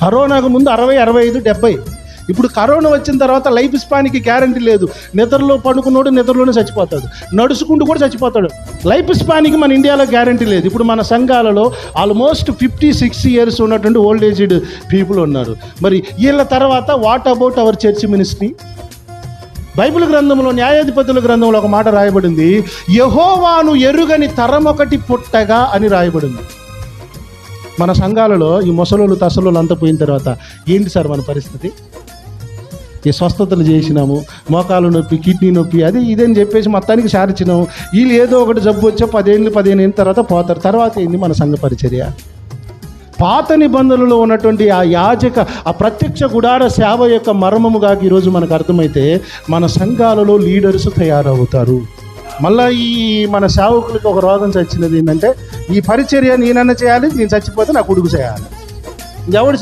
కరోనాకు ముందు 60, 65, 70. ఇప్పుడు కరోనా వచ్చిన తర్వాత లైఫ్ స్పాన్కి గ్యారంటీ లేదు. నిద్రలో పడుకున్నోడు నిద్రలోనే చచ్చిపోతాడు, నడుచుకుంటూ కూడా చచ్చిపోతాడు. లైఫ్ స్పాన్కి మన ఇండియాలో గ్యారంటీ లేదు. ఇప్పుడు మన సంఘాలలో ఆల్మోస్ట్ 56 years ఉన్నటువంటి ఓల్డ్ ఏజ్డ్ పీపుల్ ఉన్నారు. మరి వీళ్ళ తర్వాత what about our church ministry? Bible గ్రంథంలో, న్యాయాధిపతుల గ్రంథంలో ఒక మాట రాయబడింది, యెహోవాను ఎరుగని తరం ఒకటి పుట్టగా అని రాయబడింది. మన సంఘాలలో ఈ ముసలోళ్ళు తసలోళ్ళు అంతా పోయిన తర్వాత ఏంటి సార్ మన పరిస్థితి? ఈ స్వస్థతలు చేసినాము, మోకాలు నొప్పి, కిడ్నీ నొప్పి, అది ఇదని చెప్పేసి మొత్తానికి సారిచ్చినాము. వీళ్ళు ఏదో ఒకటి జబ్బు వచ్చా 10 ఏళ్ళు 15 ఏళ్ళ తర్వాత పోతారు. తర్వాత ఏంది మన సంఘ పరిచర్య? పాత నిబంధనలో ఉన్నటువంటి ఆ యాజక, ఆ ప్రత్యక్ష గుడార సేవ యొక్క మర్మముగా ఈరోజు మనకు అర్థమైతే మన సంఘాలలో లీడర్స్ తయారవుతారు. మళ్ళీ ఈ మన సేవకులకు ఒక రోగం చచ్చినది ఏంటంటే, ఈ పరిచర్య నేనన్నా చేయాలి, నేను చచ్చిపోతే నా కొడుకు చేయాలి. ఎవడు